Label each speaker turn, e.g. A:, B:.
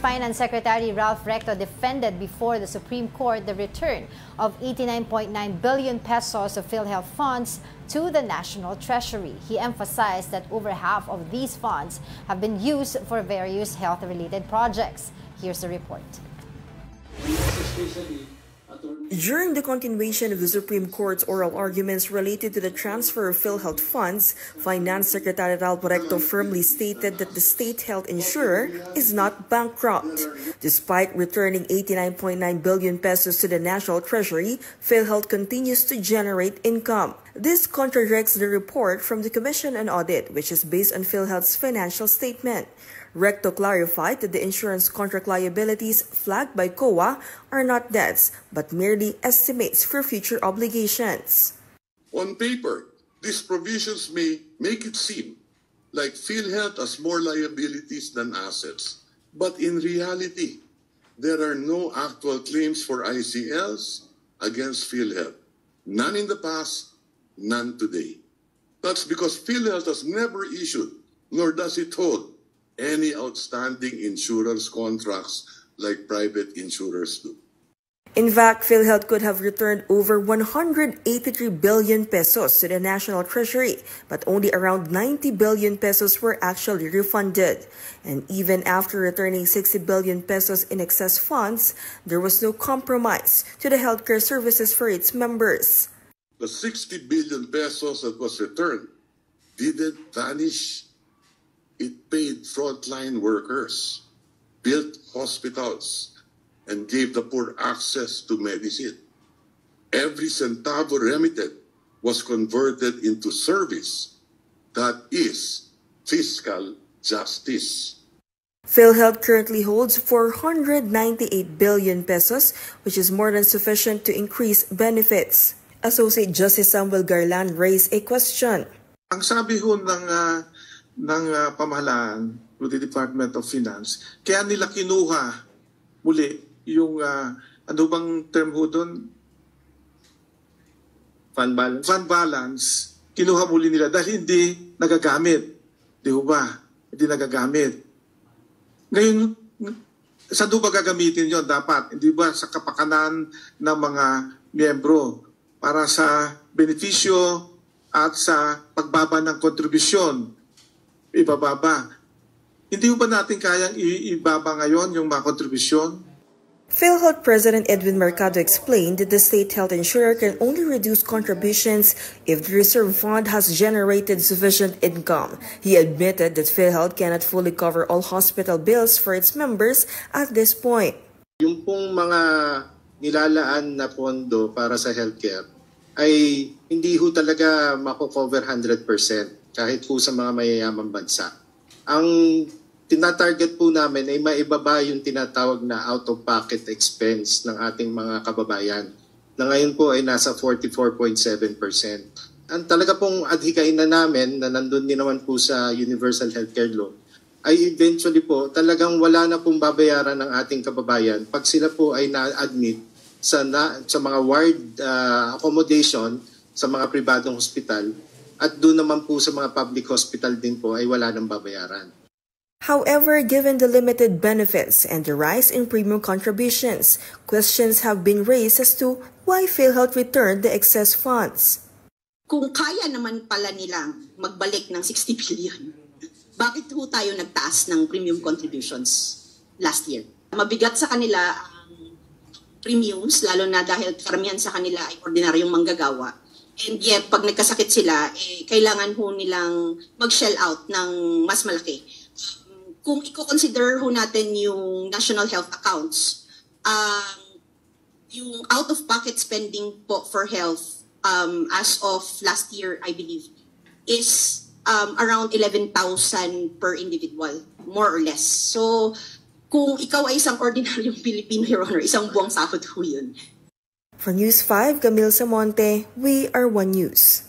A: Finance Secretary Ralph Recto defended before the Supreme Court the return of 89.9 billion pesos of PhilHealth funds to the National Treasury. He emphasized that over half of these funds have been used for various health-related projects. Here's the report.
B: During the continuation of the Supreme Court's oral arguments related to the transfer of PhilHealth funds, Finance Secretary Ralph Recto firmly stated that the state health insurer is not bankrupt. Despite returning 89.9 billion pesos to the National Treasury, PhilHealth continues to generate income. This contradicts the report from the Commission on Audit, which is based on PhilHealth's financial statement. Recto clarified that the insurance contract liabilities flagged by COA are not debts, but merely estimates for future obligations.
C: On paper, these provisions may make it seem like PhilHealth has more liabilities than assets. But in reality, there are no actual claims for ICLs against PhilHealth. None in the past, none today. That's because PhilHealth has never issued, nor does it hold, any outstanding insurance contracts like private insurers do.
B: In fact, PhilHealth could have returned over 183 billion pesos to the National Treasury, but only around 90 billion pesos were actually refunded. And even after returning 60 billion pesos in excess funds, there was no compromise to the healthcare services for its members.
C: The 60 billion pesos that was returned didn't vanish. It paid frontline workers, built hospitals, and gave the poor access to medicine. Every centavo remitted was converted into service. That is fiscal justice.
B: PhilHealth currently holds 498 billion pesos, which is more than sufficient to increase benefits. Associate Justice Samuel Garland raised a question.
D: Ang sabi ho ng pamahalaan, with the Department of Finance, kaya nila kinuha muli yung, ano bang term ho doon?
E: Fund balance?
D: Fund balance, kinuha muli nila dahil hindi nagagamit. Di ba? Hindi nagagamit. Ngayon, saan ba gagamitin yun? Dapat, hindi ba sa kapakanan ng mga miyembro para sa benepisyo at sa pagbaba ng kontribusyon? Ibababa. Hindi ba natin kayang ibaba ngayon yung mga kontribusyon?
B: PhilHealth President Edwin Mercado explained that the state health insurer can only reduce contributions if the reserve fund has generated sufficient income. He admitted that PhilHealth cannot fully cover all hospital bills for its members at this point.
E: Yung pong mga nilalaan na pondo para sa healthcare ay hindi ho talaga mako-cover 100%. Kahit po sa mga mayayamang bansa. Ang tinatarget po namin ay maibaba yung tinatawag na out-of-pocket expense ng ating mga kababayan na ngayon po ay nasa 44.7%. Ang talaga pong adhikain na namin na nandun din naman po sa Universal Healthcare Law ay eventually po talagang wala na pong babayaran ng ating kababayan pag sila po ay na-admit sa mga ward accommodation sa mga pribadong hospital. At doon naman po sa mga public hospital din po ay wala nang babayaran.
B: However, given the limited benefits and the rise in premium contributions, questions have been raised as to why PhilHealth returned the excess funds.
F: Kung kaya naman pala nilang magbalik ng 60 billion, bakit ho tayo nagtaas ng premium contributions last year? Mabigat sa kanila ang premiums, lalo na dahil karamihan sa kanila ay ordinaryong manggagawa. And yet, pag nagkasakit sila, kailangan ho nilang mag-shell out ng mas malaki. Kung i-consider ho natin yung national health accounts, yung out-of-pocket spending po for health as of last year, I believe, is around 11,000 per individual, more or less. So, kung ikaw ay isang ordinaryong Pilipino, Your Honor, isang buwang sahod ho yun.
B: For News 5, Camille Samonte, we are One News.